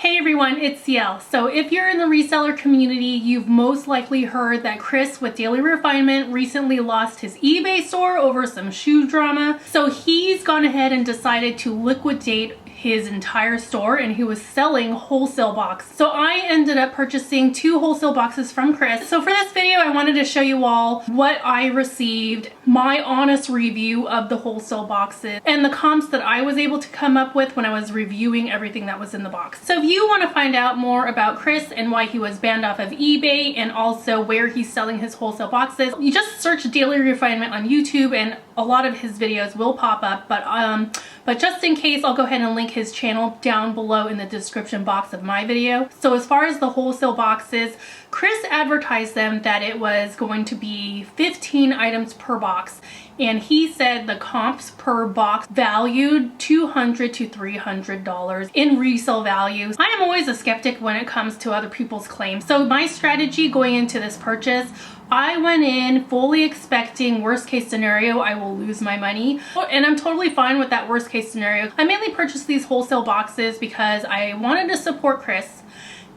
Hey everyone, it's CL. So if you're in the reseller community, you've most likely heard that Chris with Daily Refinement recently lost his eBay store over some shoe drama. So he's gone ahead and decided to liquidate his entire store, and he was selling wholesale boxes. So I ended up purchasing 2 wholesale boxes from Chris. So for this video, I wanted to show you all what I received, my honest review of the wholesale boxes, and the comps that I was able to come up with when I was reviewing everything that was in the box. So if you want to find out more about Chris and why he was banned off of eBay and also where he's selling his wholesale boxes, you just search Daily Refinement on YouTube and a lot of his videos will pop up. But just in case, I'll go ahead and link his channel down below in the description box of my video. So as far as the wholesale boxes, Chris advertised them that it was going to be 15 items per box. And he said the comps per box valued $200 to $300 in resale value. I am always a skeptic when it comes to other people's claims. So my strategy going into this purchase, I went in fully expecting worst case scenario, I will lose my money. And I'm totally fine with that worst case scenario. I mainly purchased these wholesale boxes because I wanted to support Chris,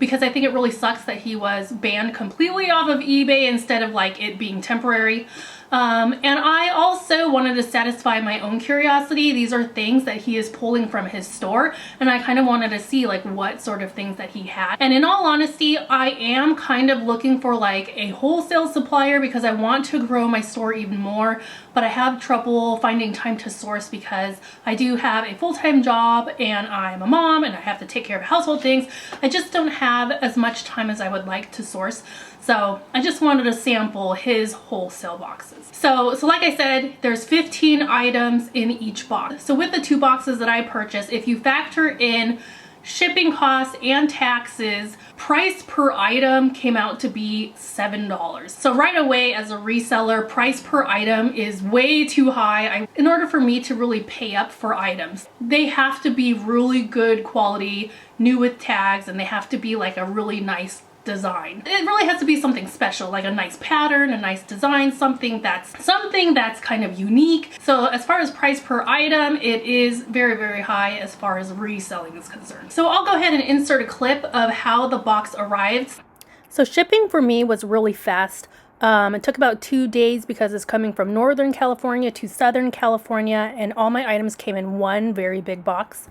because I think it really sucks that he was banned completely off of eBay instead of like it being temporary. And I also wanted to satisfy my own curiosity. These are things that he is pulling from his store, and I kind of wanted to see like what sort of things that he had. And in all honesty, I am kind of looking for like a wholesale supplier because I want to grow my store even more, but I have trouble finding time to source because I do have a full-time job and I'm a mom and I have to take care of household things. I just don't have as much time as I would like to source. So I just wanted to sample his wholesale boxes. So like I said, there's 15 items in each box. So with the 2 boxes that I purchased, if you factor in shipping costs and taxes, price per item came out to be $7. So right away, as a reseller, price per item is way too high. In order for me to really pay up for items, they have to be really good quality, new with tags, and they have to be like a really nice design. It really has to be something special, like a nice pattern, a nice design, something that's kind of unique. So as far as price per item, it is very, very high as far as reselling is concerned. So I'll go ahead and insert a clip of how the box arrived. So shipping for me was really fast. It took about 2 days because it's coming from Northern California to Southern California, and all my items came in one very big box.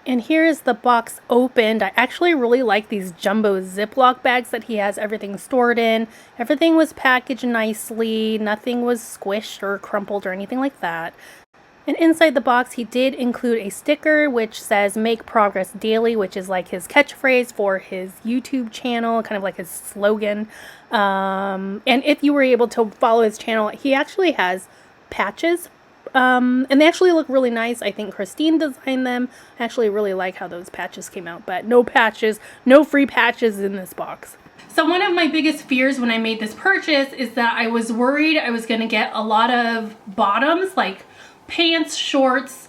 And here is the box opened. I actually really like these jumbo Ziploc bags that he has everything stored in. Everything was packaged nicely. Nothing was squished or crumpled or anything like that. And inside the box, he did include a sticker which says "Make Progress Daily," which is like his catchphrase for his YouTube channel, kind of like his slogan. And if you were able to follow his channel, he actually has patches. And they actually look really nice. I think Christine designed them. I actually really like how those patches came out, but no patches, no free patches in this box. So one of my biggest fears when I made this purchase is that I was worried I was going to get a lot of bottoms, like pants, shorts,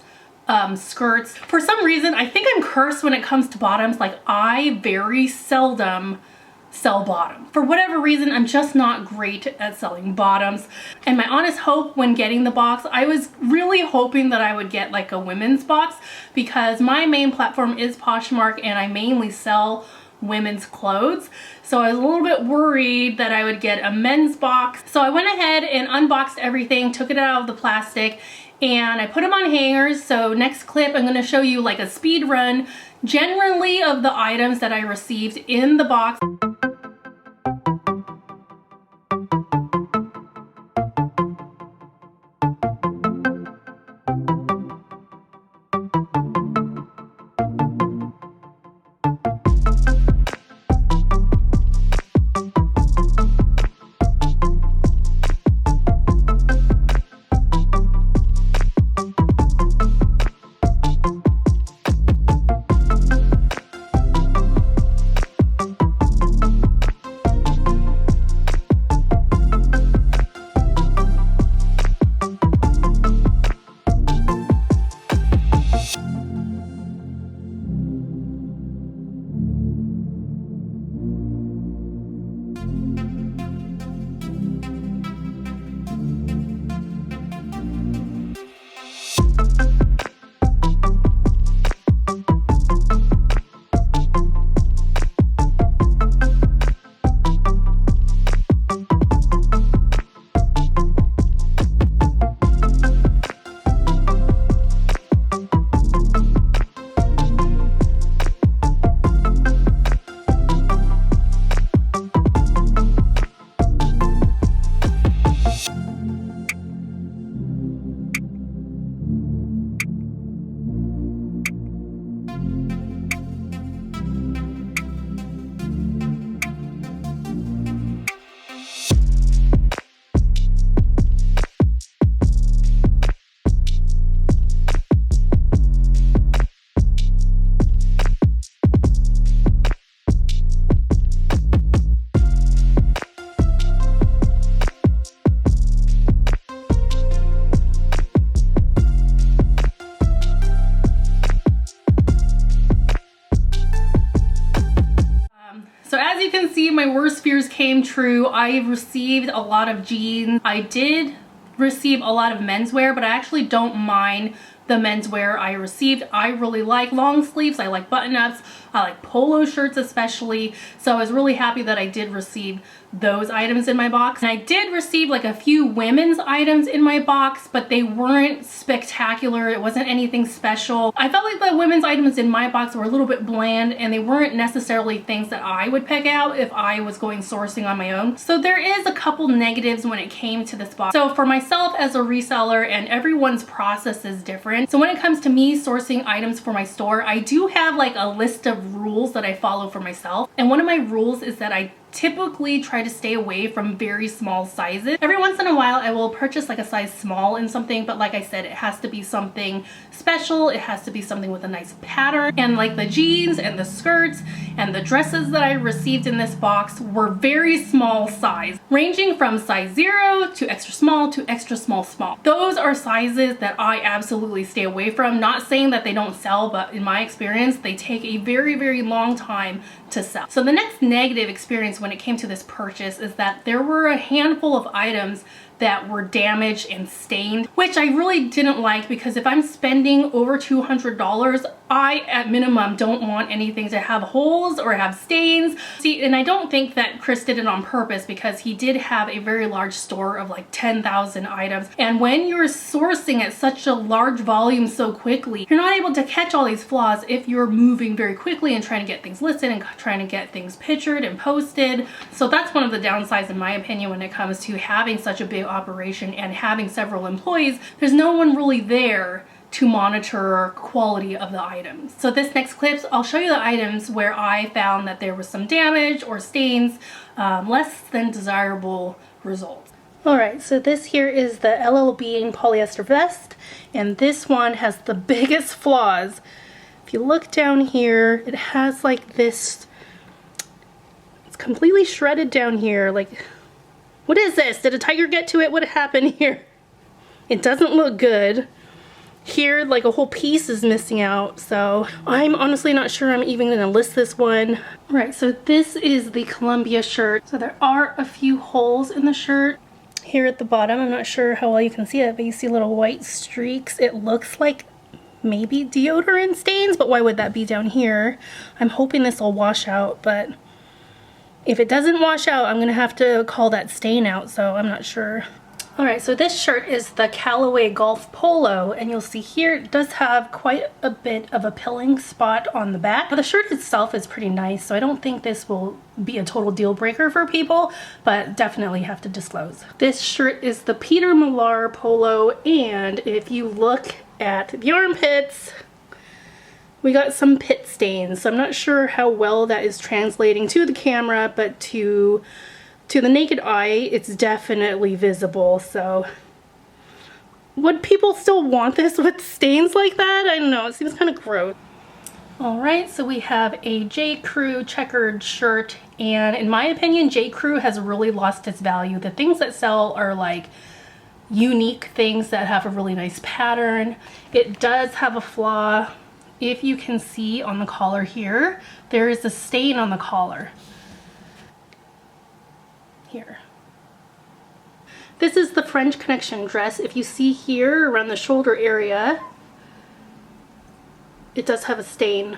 skirts. For some reason, I think I'm cursed when it comes to bottoms. Like, I very seldom sell bottom. For whatever reason, I'm just not great at selling bottoms. And my honest hope when getting the box, I was really hoping that I would get like a women's box, because my main platform is Poshmark and I mainly sell women's clothes. So I was a little bit worried that I would get a men's box. So I went ahead and unboxed everything, took it out of the plastic, and I put them on hangers. So next clip, I'm going to show you like a speed run generally of the items that I received in the box. So as you can see, my worst fears came true. I received a lot of jeans. I did receive a lot of menswear, but I actually don't mind the menswear I received. I really like long sleeves. I like button-ups. I like polo shirts especially. So I was really happy that I did receive those items in my box. And I did receive like a few women's items in my box, but they weren't spectacular. It wasn't anything special. I felt like the women's items in my box were a little bit bland, and they weren't necessarily things that I would pick out if I was going sourcing on my own. So there is a couple negatives when it came to this box. So for myself as a reseller, and everyone's process is different. So when it comes to me sourcing items for my store, I do have like a list of rules that I follow for myself. And one of my rules is that I typically try to stay away from very small sizes. Every once in a while I will purchase like a size small in something, but like I said, it has to be something special. It has to be something with a nice pattern. And like the jeans and the skirts and the dresses that I received in this box were very small size, ranging from size 0 to extra small to extra small small. Those are sizes that I absolutely stay away from. Not saying that they don't sell, but in my experience, they take a very, very long time to sell. So the next negative experience when it came to this purchase is that there were a handful of items that were damaged and stained, which I really didn't like, because if I'm spending over $200, I at minimum don't want anything to have holes or have stains. See, and I don't think that Chris did it on purpose, because he did have a very large store of like 10,000 items. And when you're sourcing at such a large volume so quickly, you're not able to catch all these flaws if you're moving very quickly and trying to get things listed and trying to get things pictured and posted. So that's one of the downsides in my opinion when it comes to having such a big operation and having several employees. There's no one really there to monitor quality of the items. So this next clip, I'll show you the items where I found that there was some damage or stains, less than desirable results. All right, so this here is the LL Bean polyester vest, and this one has the biggest flaws. If you look down here, it has like this, it's completely shredded down here. Like, what is this? Did a tiger get to it? What happened here? It doesn't look good. Here, like a whole piece is missing out, so I'm honestly not sure I'm even gonna list this one. All right, so this is the Columbia shirt. So there are a few holes in the shirt. Here at the bottom, I'm not sure how well you can see it, but you see little white streaks. It looks like maybe deodorant stains, but why would that be down here? I'm hoping this will wash out, but if it doesn't wash out, I'm gonna have to call that stain out, so I'm not sure. All right, so this shirt is the Callaway Golf Polo, and you'll see here it does have quite a bit of a pilling spot on the back. Now, the shirt itself is pretty nice, so I don't think this will be a total deal breaker for people, but definitely have to disclose. This shirt is the Peter Millar Polo, and if you look at the armpits, we got some pit stains. So I'm not sure how well that is translating to the camera, but to the naked eye, it's definitely visible. So would people still want this with stains like that? I don't know, it seems kind of gross. All right, so we have a J. Crew checkered shirt, and in my opinion, J. Crew has really lost its value. The things that sell are like unique things that have a really nice pattern. It does have a flaw. If you can see on the collar here, there is a stain on the collar. Here. This is the French Connection dress. If you see here around the shoulder area, it does have a stain.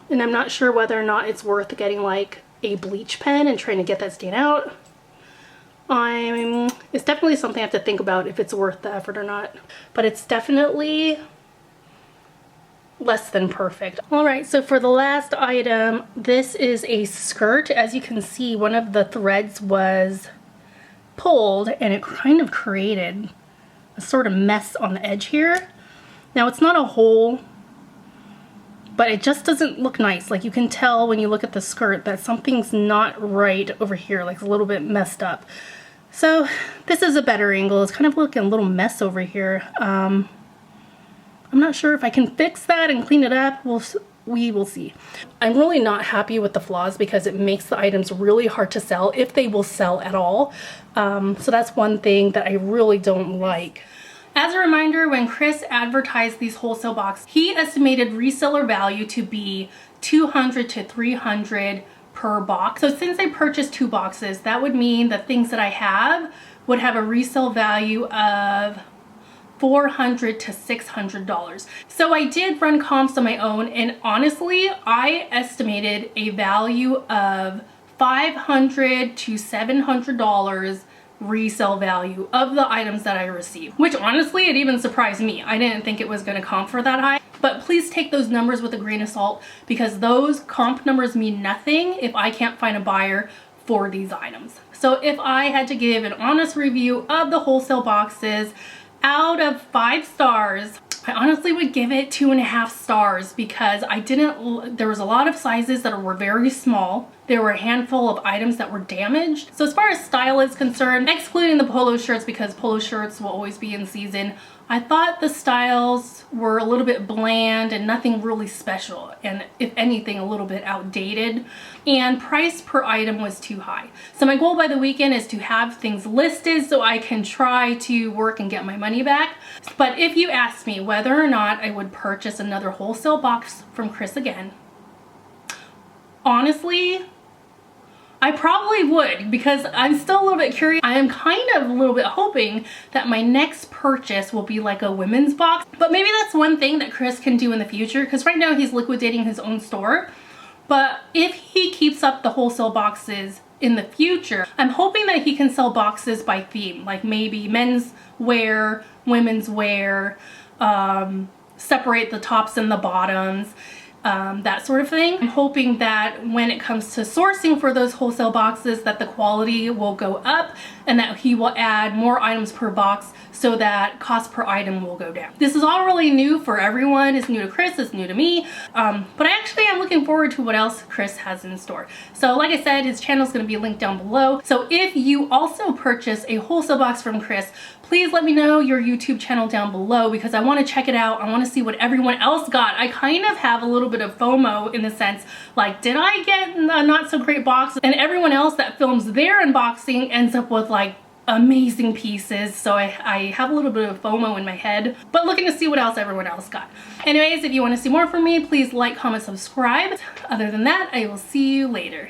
And I'm not sure whether or not it's worth getting like a bleach pen and trying to get that stain out. It's definitely something I have to think about if it's worth the effort or not. But it's definitely less than perfect. All right, so for the last item, this is a skirt. As you can see, one of the threads was pulled and it kind of created a sort of mess on the edge here. Now it's not a hole, but it just doesn't look nice. Like you can tell when you look at the skirt that something's not right over here, like it's a little bit messed up. So this is a better angle. It's kind of looking a little mess over here. I'm not sure if I can fix that and clean it up. We will see. I'm really not happy with the flaws because it makes the items really hard to sell, if they will sell at all. So that's one thing that I really don't like. As a reminder, when Chris advertised these wholesale boxes, he estimated reseller value to be 200 to 300 per box. So since I purchased 2 boxes, that would mean the things that I have would have a resale value of $400 to $600. So I did run comps on my own, and honestly, I estimated a value of $500 to $700 resale value of the items that I received, which honestly, it even surprised me. I didn't think it was going to comp for that high. But please take those numbers with a grain of salt, because those comp numbers mean nothing if I can't find a buyer for these items. So if I had to give an honest review of the wholesale boxes, out of 5 stars, I honestly would give it 2.5 stars, because there was a lot of sizes that were very small. There were a handful of items that were damaged. So as far as style is concerned, excluding the polo shirts, because polo shirts will always be in season, I thought the styles were a little bit bland and nothing really special, and if anything, a little bit outdated, and price per item was too high. So my goal by the weekend is to have things listed so I can try to work and get my money back. But if you ask me whether or not I would purchase another wholesale box from Chris again, honestly, I probably would, because I'm still a little bit curious. I am kind of a little bit hoping that my next purchase will be like a women's box. But maybe that's one thing that Chris can do in the future, because right now he's liquidating his own store. But if he keeps up the wholesale boxes in the future, I'm hoping that he can sell boxes by theme, like maybe men's wear, women's wear, separate the tops and the bottoms, that sort of thing. I'm hoping that when it comes to sourcing for those wholesale boxes, that the quality will go up and that he will add more items per box so that cost per item will go down. This is all really new for everyone. It's new to Chris, it's new to me, but I actually am looking forward to what else Chris has in store. So like I said, his channel is going to be linked down below. So if you also purchase a wholesale box from Chris, please let me know your YouTube channel down below, because I want to check it out. I want to see what everyone else got. I kind of have a little bit of FOMO, in the sense, like, did I get a not so great box? And everyone else that films their unboxing ends up with like amazing pieces. So I have a little bit of FOMO in my head, but looking to see what else everyone else got. Anyways, if you want to see more from me, please like, comment, subscribe. Other than that, I will see you later.